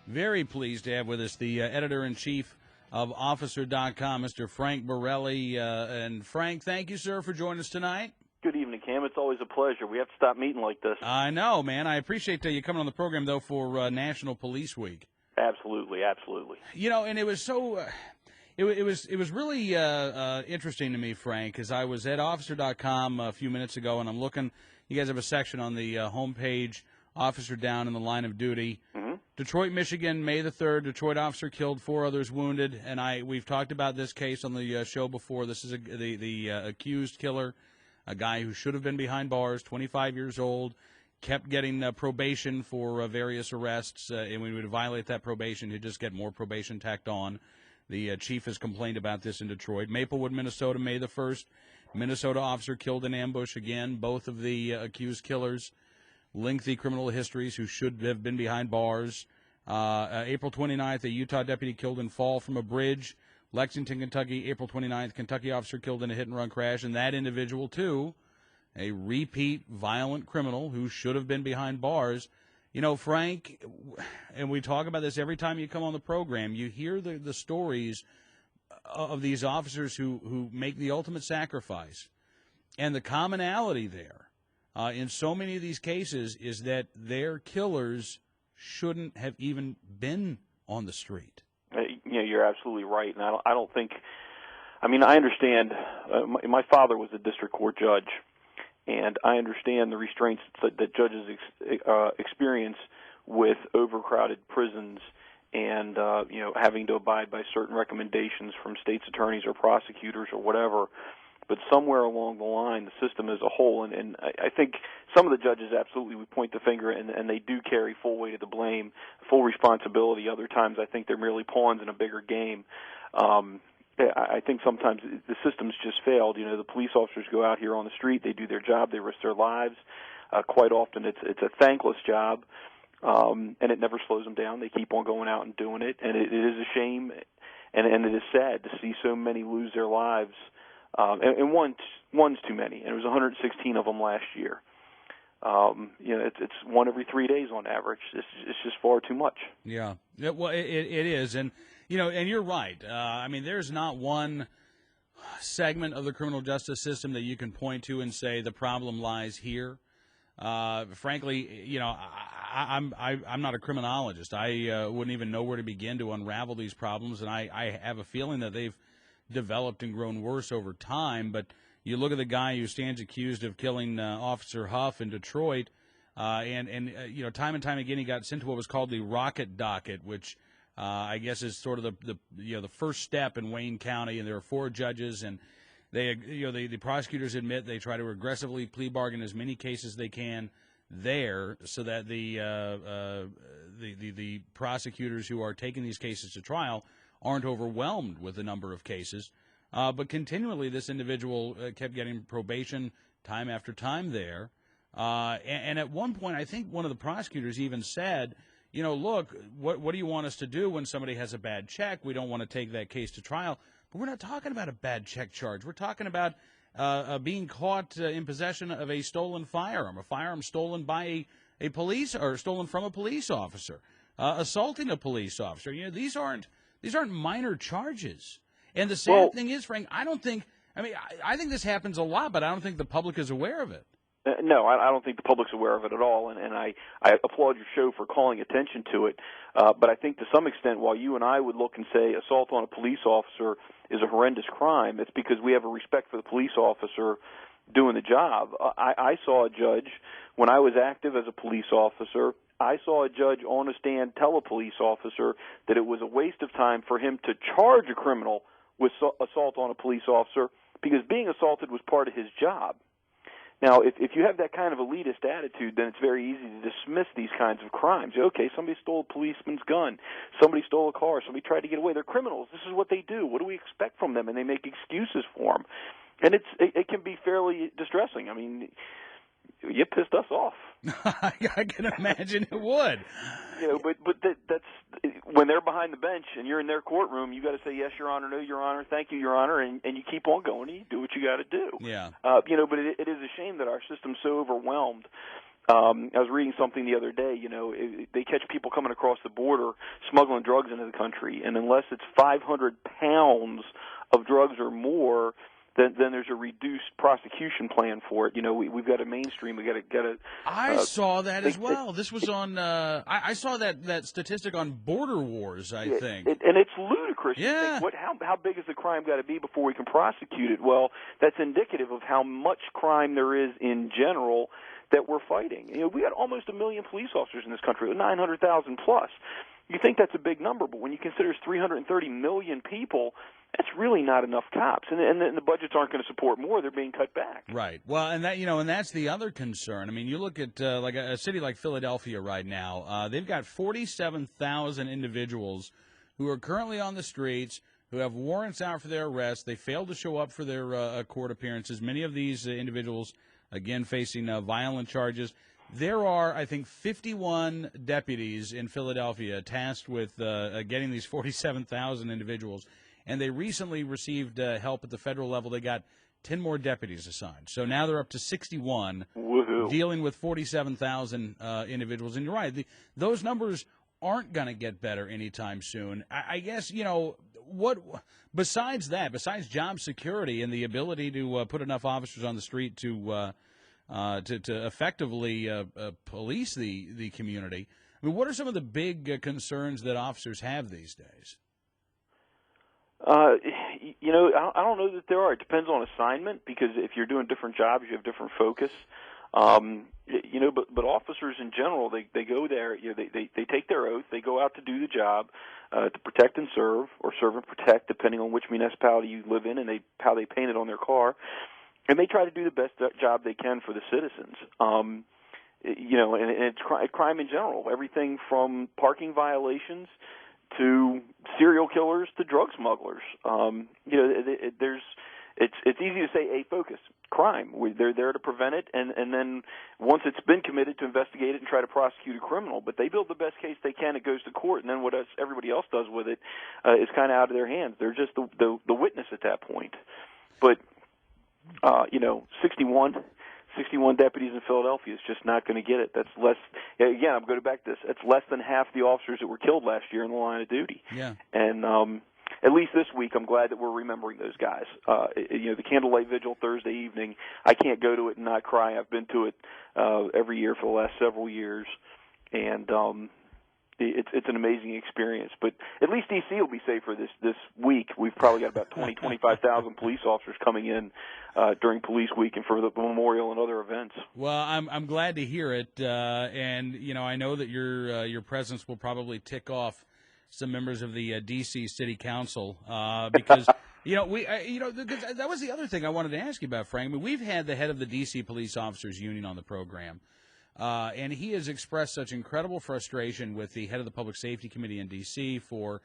Very pleased to have with us the editor-in-chief of Officer.com, Mr. Frank Borelli. And Frank, thank you, sir, for joining us tonight. Good evening, Cam. It's always a pleasure. We have to stop meeting like this. I know, man. I appreciate you coming on the program, though, for National Police Week. Absolutely, absolutely. You know, and it was so... It was really interesting to me, Frank, because I was at Officer.com a few minutes ago, and I'm looking. You guys have a section on the homepage, Officer Down in the Line of Duty. Mm-hmm. Detroit, Michigan, May the 3rd, Detroit officer killed, 4 others wounded. And we've talked about this case on the show before. This is the accused killer, a guy who should have been behind bars, 25 years old, kept getting probation for various arrests, and when he would violate that probation, he'd just get more probation tacked on. The chief has complained about this in Detroit. Maplewood, Minnesota, May the 1st. Minnesota officer killed in ambush again. Both of the accused killers, lengthy criminal histories who should have been behind bars. April 29th, a Utah deputy killed in fall from a bridge. Lexington, Kentucky, April 29th, Kentucky officer killed in a hit-and-run crash. And that individual, too, a repeat violent criminal who should have been behind bars. You know, Frank, and we talk about this every time you come on the program, you hear the stories of these officers who make the ultimate sacrifice. And the commonality there in so many of these cases is that their killers shouldn't have even been on the street. Yeah, you're absolutely right. And I don't think, I mean, I understand. My father was a district court judge. And I understand the restraints that judges experience with overcrowded prisons and, having to abide by certain recommendations from state's attorneys or prosecutors or whatever. But somewhere along the line, the system as a whole, and I think some of the judges absolutely would point the finger, and they do carry full weight of the blame, full responsibility. Other times I think they're merely pawns in a bigger game. I think sometimes the system's just failed. You know, the police officers go out here on the street, they do their job, they risk their lives. Quite often it's a thankless job, and it never slows them down. They keep on going out and doing it, and it is a shame, and it is sad to see so many lose their lives. And one's too many, and it was 116 of them last year. It's one every 3 days on average. It's just far too much. Yeah, well, it is, and and you're right. I mean, there's not one segment of the criminal justice system that you can point to and say the problem lies here. Frankly, I'm not a criminologist. I wouldn't even know where to begin to unravel these problems, and I have a feeling that they've developed and grown worse over time. But you look at the guy who stands accused of killing Officer Huff in Detroit, and time and time again he got sent to what was called the Rocket Docket, which I guess is sort of the first step in Wayne County, and there are 4 judges, and the prosecutors admit they try to aggressively plea bargain as many cases they can there, so that the prosecutors who are taking these cases to trial aren't overwhelmed with the number of cases. But continually, this individual kept getting probation time after time there. And at one point, I think one of the prosecutors even said, look, what do you want us to do when somebody has a bad check? We don't want to take that case to trial. But we're not talking about a bad check charge. We're talking about being caught in possession of a stolen firearm, a firearm stolen by a police or stolen from a police officer, assaulting a police officer. These aren't minor charges. And the sad thing is, Frank, I think this happens a lot, but I don't think the public is aware of it. No, I don't think the public's aware of it at all, and I applaud your show for calling attention to it. But I think to some extent, while you and I would look and say assault on a police officer is a horrendous crime, it's because we have a respect for the police officer doing the job. I saw a judge, when I was active as a police officer, I saw a judge on a stand tell a police officer that it was a waste of time for him to charge a criminal with assault on a police officer because being assaulted was part of his job. Now, if you have that kind of elitist attitude, then it's very easy to dismiss these kinds of crimes. Okay, somebody stole a policeman's gun. Somebody stole a car. Somebody tried to get away. They're criminals. This is what they do. What do we expect from them? And they make excuses for them. And it can be fairly distressing. I mean, you pissed us off. I can imagine it would. But that's when they're behind the bench and you're in their courtroom. You got to say yes, Your Honor, no, Your Honor, thank you, Your Honor, and you keep on going and you do what you got to do. Yeah. But it is a shame that our system's so overwhelmed. I was reading something the other day. They catch people coming across the border smuggling drugs into the country, and unless it's 500 pounds of drugs or more, then there's a reduced prosecution plan for it. We've got a mainstream. We got to. I saw that as well. This was on. I saw that statistic on Border Wars. I think, and it's ludicrous. Yeah. You think, how big is the crime got to be before we can prosecute it? Well, that's indicative of how much crime there is in general that we're fighting. We got almost 1 million police officers in this country, 900,000 plus. You think that's a big number, but when you consider it's 330 million people, that's really not enough cops. And the budgets aren't going to support more; they're being cut back. Right. Well, and that's the other concern. I mean, you look at like a city like Philadelphia right now. They've got 47,000 individuals who are currently on the streets, who have warrants out for their arrest. They failed to show up for their court appearances. Many of these individuals, again, facing violent charges. There are, I think, 51 deputies in Philadelphia tasked with getting these 47,000 individuals, and they recently received help at the federal level. They got 10 more deputies assigned. So now they're up to 61, Woohoo. dealing with 47,000 individuals. And you're right, those numbers aren't going to get better anytime soon. I guess, what besides job security and the ability to put enough officers on the street to effectively police the community, I mean, what are some of the big concerns that officers have these days? I don't know that there are. It depends on assignment, because if you're doing different jobs, you have different focus. But officers in general, they go there. They take their oath. They go out to do the job, to protect and serve, or serve and protect, depending on which municipality you live in, and how they paint it on their car. And they try to do the best job they can for the citizens. And it's crime in general. Everything from parking violations to serial killers to drug smugglers. It's easy to say a focus, crime. They're there to prevent it, and then once it's been committed, to investigate it and try to prosecute a criminal. But they build the best case they can. It goes to court, and then what everybody else does with it is kind of out of their hands. They're just the witness at that point. But 61 deputies in Philadelphia is just not going to get it. That's less. Again, I'm going to back this. That's less than half the officers that were killed last year in the line of duty. Yeah. And at least this week, I'm glad that we're remembering those guys. The candlelight vigil Thursday evening, I can't go to it and not cry. I've been to it every year for the last several years, and it's an amazing experience. But at least D.C. will be safer this week. We've probably got about 25,000 police officers coming in during Police Week and for the memorial and other events. Well, I'm glad to hear it, and I know that your presence will probably tick off some members of the D.C. City Council because because that was the other thing I wanted to ask you about, Frank. I mean, we've had the head of the D.C. Police Officers Union on the program. And he has expressed such incredible frustration with the head of the Public Safety Committee in D.C. for,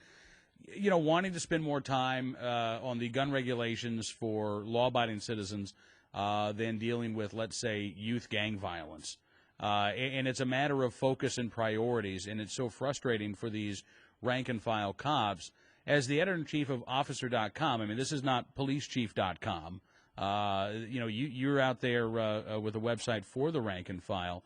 wanting to spend more time on the gun regulations for law-abiding citizens than dealing with, let's say, youth gang violence. And it's a matter of focus and priorities, and it's so frustrating for these rank-and-file cops. As the editor-in-chief of Officer.com, I mean, this is not PoliceChief.com. You're out there with a website for the rank-and-file.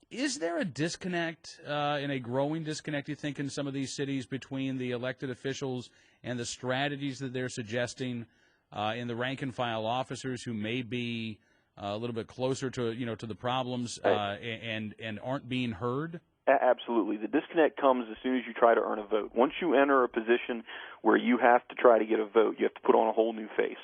Is there a disconnect, and a growing disconnect, you think, in some of these cities between the elected officials and the strategies that they're suggesting in the rank-and-file officers who may be a little bit closer to the problems and aren't being heard? Absolutely. The disconnect comes as soon as you try to earn a vote. Once you enter a position where you have to try to get a vote, you have to put on a whole new face.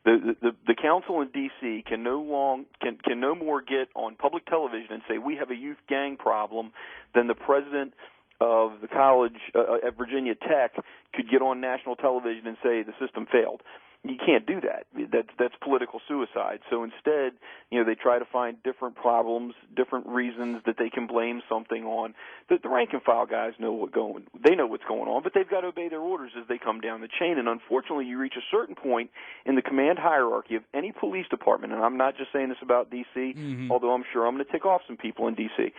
The council in D.C. can no more get on public television and say we have a youth gang problem than the president of the college at Virginia Tech could get on national television and say the system failed. You can't do that. That's political suicide. So instead, they try to find different problems, different reasons that they can blame something on. The rank and file guys know what's going on, but they've got to obey their orders as they come down the chain. And unfortunately, you reach a certain point in the command hierarchy of any police department, and I'm not just saying this about D.C., although I'm sure I'm going to tick off some people in D.C.,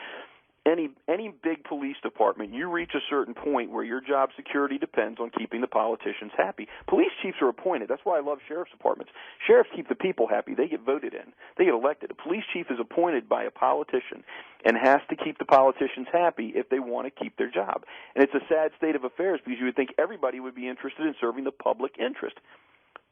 any big police department, you reach a certain point where your job security depends on keeping the politicians happy. Police chiefs are appointed. That's why I love sheriff's departments. Sheriffs keep the people happy. They get voted in. They get elected. A police chief is appointed by a politician and has to keep the politicians happy if they want to keep their job. And it's a sad state of affairs because you would think everybody would be interested in serving the public interest.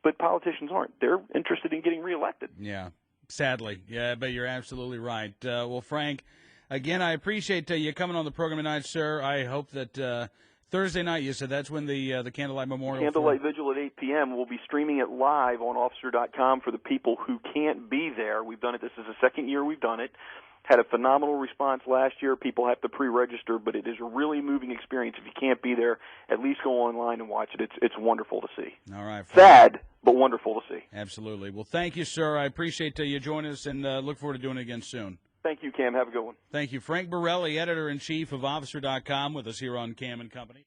But politicians aren't. They're interested in getting reelected. Yeah, sadly. Yeah, but you're absolutely right. Well, Frank, again, I appreciate you coming on the program tonight, sir. I hope that Thursday night, you said that's when the Candlelight Memorial. Candlelight Vigil at 8 p.m. We'll be streaming it live on officer.com for the people who can't be there. We've done it. This is the second year we've done it. Had a phenomenal response last year. People have to pre-register, but it is a really moving experience. If you can't be there, at least go online and watch it. It's wonderful to see. All right. Sad, but wonderful to see. Absolutely. Well, thank you, sir. I appreciate you joining us, and look forward to doing it again soon. Thank you, Cam. Have a good one. Thank you. Frank Borelli, editor-in-chief of Officer.com, with us here on Cam and Company.